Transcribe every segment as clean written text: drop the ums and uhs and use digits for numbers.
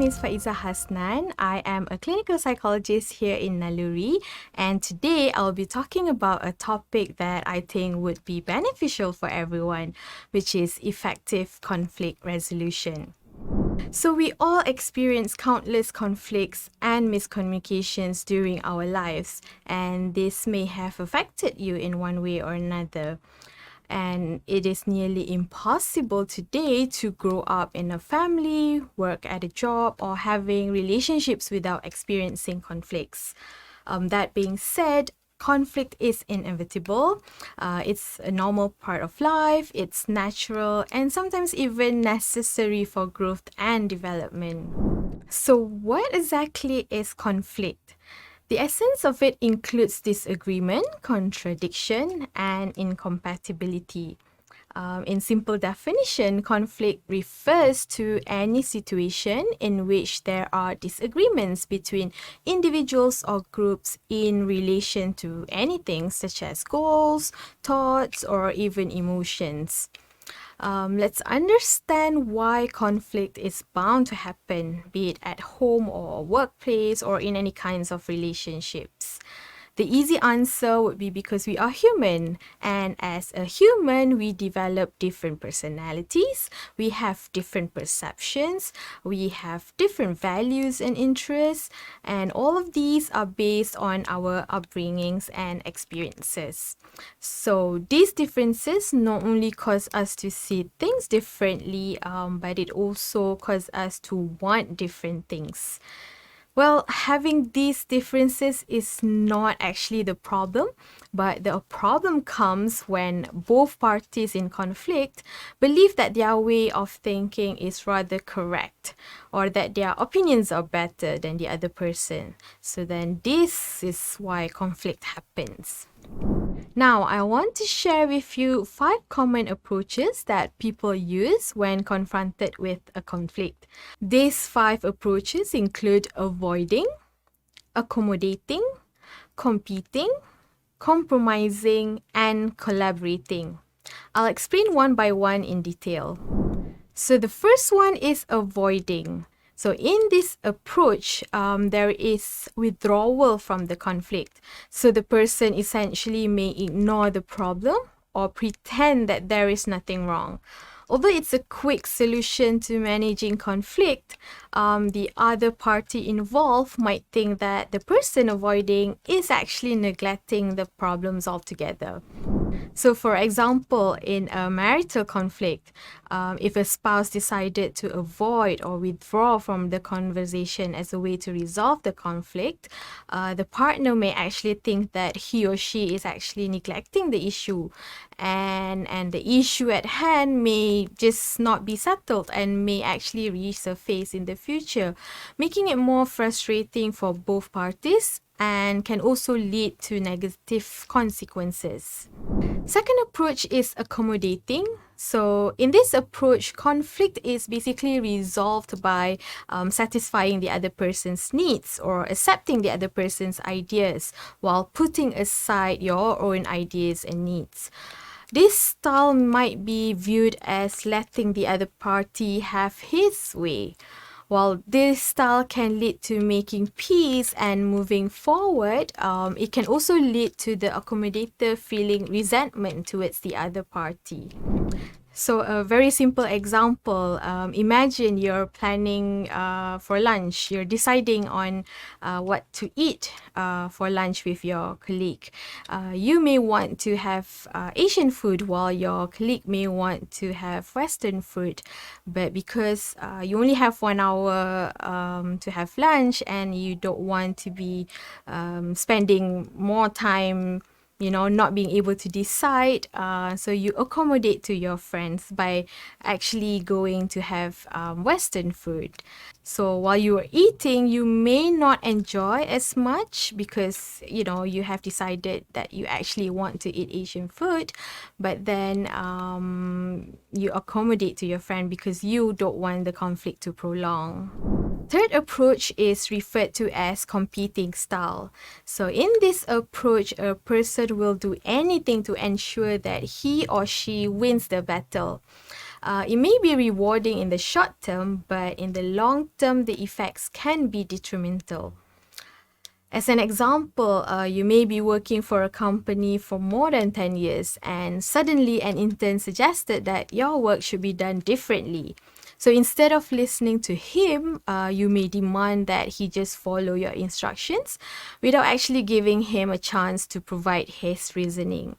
is Faeza Hasnan. I am a clinical psychologist here in Naluri, and today I'll be talking about a topic that I think would be beneficial for everyone, which is effective conflict resolution. So we all experience countless conflicts and miscommunications during our lives, and this may have affected you in one way or another. And it is nearly impossible today to grow up in a family, work at a job, or having relationships without experiencing conflicts. That being said, conflict is inevitable. It's a normal part of life, it's natural, and sometimes even necessary for growth and development. So, what exactly is conflict? The essence of it includes disagreement, contradiction, and incompatibility. In simple definition, conflict refers to any situation in which there are disagreements between individuals or groups in relation to anything such as goals, thoughts, or even emotions. Let's understand why conflict is bound to happen, be it at home or workplace or in any kinds of relationships. The easy answer would be because we are human, and as a human, we develop different personalities, we have different perceptions, we have different values and interests, and all of these are based on our upbringings and experiences. So these differences not only cause us to see things differently, but it also causes us to want different things. Well, having these differences is not actually the problem, but the problem comes when both parties in conflict believe that their way of thinking is rather correct, or that their opinions are better than the other person. So then this is why conflict happens. Now, I want to share with you 5 common approaches that people use when confronted with a conflict. These 5 approaches include avoiding, accommodating, competing, compromising, and collaborating. I'll explain one by one in detail. So the first one is avoiding. So in this approach, there is withdrawal from the conflict. So the person essentially may ignore the problem or pretend that there is nothing wrong. Although it's a quick solution to managing conflict, the other party involved might think that the person avoiding is actually neglecting the problems altogether. So, for example, in a marital conflict, if a spouse decided to avoid or withdraw from the conversation as a way to resolve the conflict, the partner may actually think that he or she is actually neglecting the issue, and the issue at hand may just not be settled and may actually resurface in the future, making it more frustrating for both parties and can also lead to negative consequences. Second approach is accommodating. So in this approach, conflict is basically resolved by satisfying the other person's needs or accepting the other person's ideas while putting aside your own ideas and needs. This style might be viewed as letting the other party have his way. While this style can lead to making peace and moving forward, it can also lead to the accommodator feeling resentment towards the other party. So a very simple example, imagine you're planning for lunch, you're deciding on what to eat for lunch with your colleague. You may want to have Asian food while your colleague may want to have Western food. But because you only have 1 hour to have lunch and you don't want to be spending more time not being able to decide. So you accommodate to your friends by actually going to have Western food. So while you are eating, you may not enjoy as much because, you have decided that you actually want to eat Asian food. But then you accommodate to your friend because you don't want the conflict to prolong. Third approach is referred to as competing style. So in this approach, a person will do anything to ensure that he or she wins the battle. It may be rewarding in the short term, but in the long term, the effects can be detrimental. As an example, you may be working for a company for more than 10 years and suddenly an intern suggested that your work should be done differently. So instead of listening to him, you may demand that he just follow your instructions without actually giving him a chance to provide his reasoning.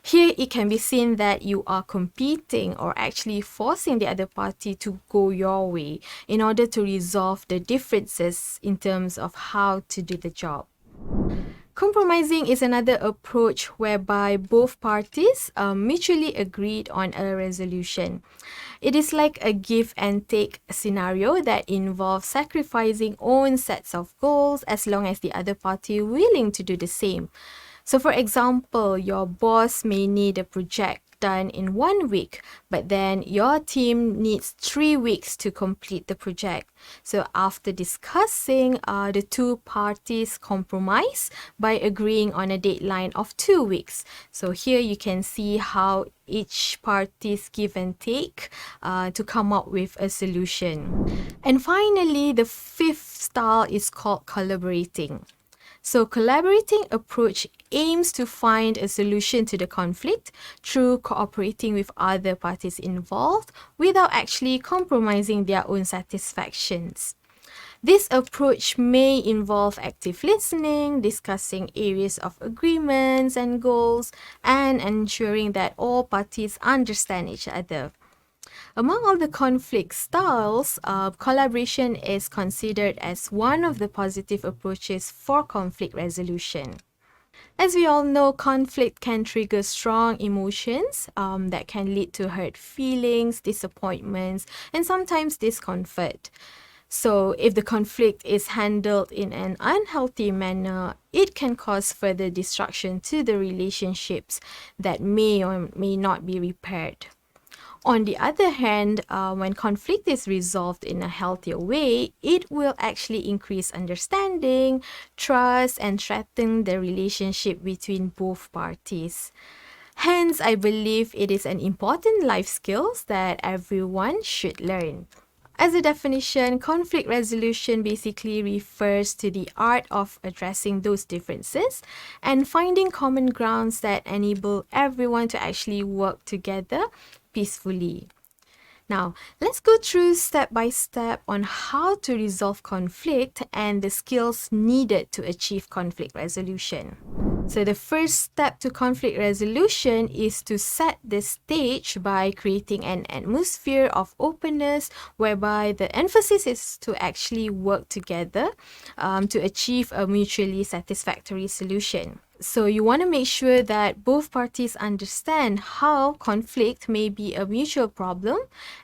Here, it can be seen that you are competing or actually forcing the other party to go your way in order to resolve the differences in terms of how to do the job. Compromising is another approach whereby both parties mutually agreed on a resolution. It is like a give and take scenario that involves sacrificing own sets of goals as long as the other party is willing to do the same. So for example, your boss may need a project done in 1 week, but then your team needs 3 weeks to complete the project. So after discussing, the two parties compromise by agreeing on a deadline of 2 weeks. So here you can see how each parties give and take to come up with a solution. And finally, the fifth style is called collaborating. So collaborating approach aims to find a solution to the conflict through cooperating with other parties involved without actually compromising their own satisfactions. This approach may involve active listening, discussing areas of agreements and goals, and ensuring that all parties understand each other. Among all the conflict styles, collaboration is considered as one of the positive approaches for conflict resolution. As we all know, conflict can trigger strong emotions that can lead to hurt feelings, disappointments, and sometimes discomfort. So, if the conflict is handled in an unhealthy manner, it can cause further destruction to the relationships that may or may not be repaired. On the other hand, when conflict is resolved in a healthier way, it will actually increase understanding, trust, and strengthen the relationship between both parties. Hence, I believe it is an important life skill that everyone should learn. As a definition, conflict resolution basically refers to the art of addressing those differences and finding common grounds that enable everyone to actually work together peacefully. Now, let's go through step by step on how to resolve conflict and the skills needed to achieve conflict resolution. So the first step to conflict resolution is to set the stage by creating an atmosphere of openness whereby the emphasis is to actually work together to achieve a mutually satisfactory solution. So you want to make sure that both parties understand how conflict may be a mutual problem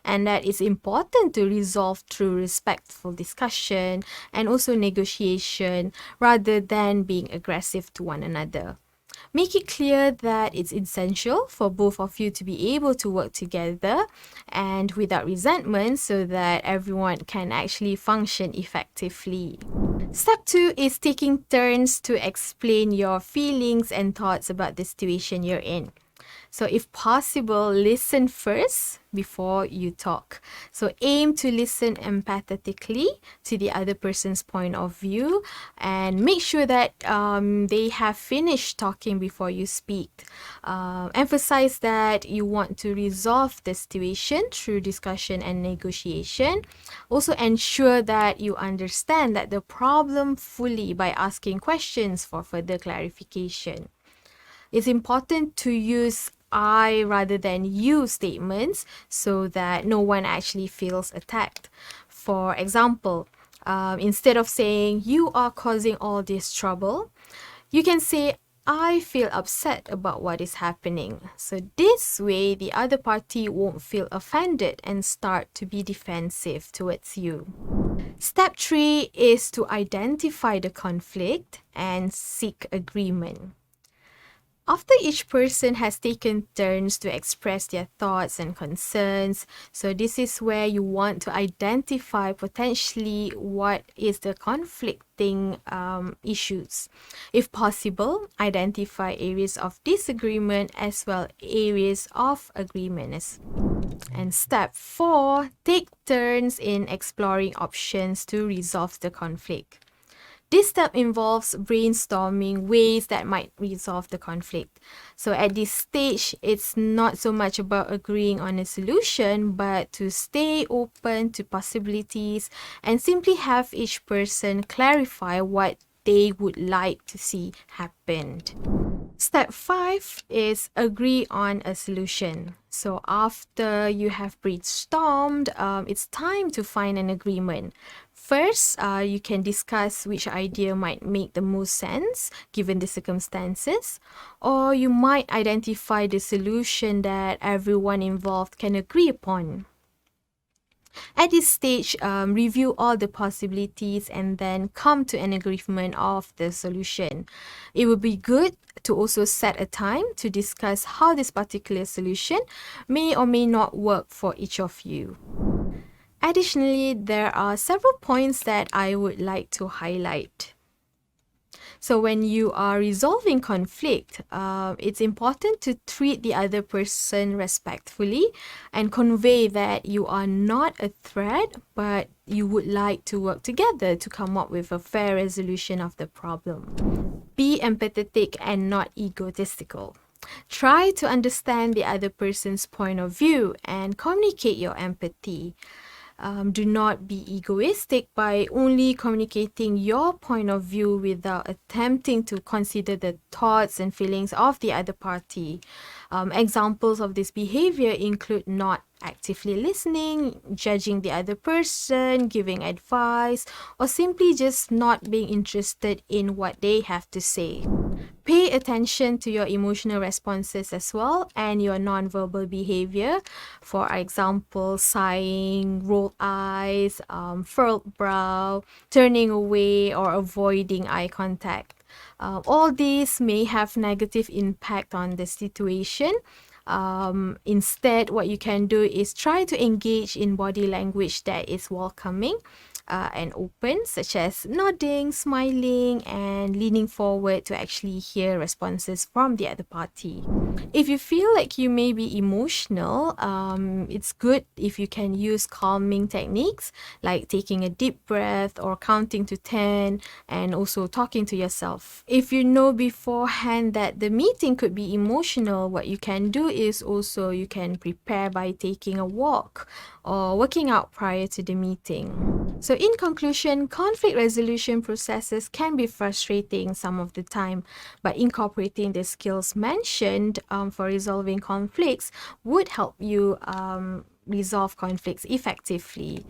and that it's important to resolve through respectful discussion and also negotiation rather than being aggressive to one another. Make it clear that it's essential for both of you to be able to work together and without resentment so that everyone can actually function effectively. Step 2 is taking turns to explain your feelings and thoughts about the situation you're in. So if possible, listen first before you talk. So aim to listen empathetically to the other person's point of view and make sure that they have finished talking before you speak. Emphasize that you want to resolve the situation through discussion and negotiation. Also ensure that you understand that the problem fully by asking questions for further clarification. It's important to use I rather than you statements so that no one actually feels attacked. For example, instead of saying you are causing all this trouble, you can say I feel upset about what is happening. So this way, the other party won't feel offended and start to be defensive towards you. Step 3 is to identify the conflict and seek agreement. After each person has taken turns to express their thoughts and concerns, so this is where you want to identify potentially what is the conflicting issues. If possible, identify areas of disagreement as well areas of agreement. And step 4, take turns in exploring options to resolve the conflict. This step involves brainstorming ways that might resolve the conflict. So at this stage, it's not so much about agreeing on a solution, but to stay open to possibilities and simply have each person clarify what they would like to see happened. Step 5 is agree on a solution. So after you have brainstormed, it's time to find an agreement. First, you can discuss which idea might make the most sense given the circumstances, or you might identify the solution that everyone involved can agree upon. At this stage, review all the possibilities and then come to an agreement of the solution. It would be good to also set a time to discuss how this particular solution may or may not work for each of you. Additionally, there are several points that I would like to highlight. So when you are resolving conflict, it's important to treat the other person respectfully and convey that you are not a threat, but you would like to work together to come up with a fair resolution of the problem. Be empathetic and not egotistical. Try to understand the other person's point of view and communicate your empathy. Do not be egoistic by only communicating your point of view without attempting to consider the thoughts and feelings of the other party. Examples of this behavior include not actively listening, judging the other person, giving advice, or simply just not being interested in what they have to say. Pay attention to your emotional responses as well and your nonverbal behavior. For example, sighing, rolled eyes, furrowed brow, turning away, or avoiding eye contact. All these may have negative impact on the situation. Instead, what you can do is try to engage in body language that is welcoming and open, such as nodding, smiling, and leaning forward to actually hear responses from the other party. If you feel like you may be emotional, it's good if you can use calming techniques like taking a deep breath or counting to 10 and also talking to yourself. If you know beforehand that the meeting could be emotional, what you can do is also you can prepare by taking a walk or working out prior to the meeting. So in conclusion, conflict resolution processes can be frustrating some of the time, but incorporating the skills mentioned for resolving conflicts would help you resolve conflicts effectively.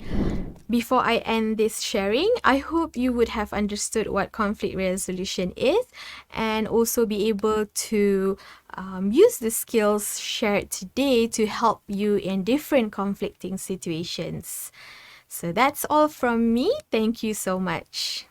Before I end this sharing, I hope you would have understood what conflict resolution is and also be able to use the skills shared today to help you in different conflicting situations. So that's all from me. Thank you so much.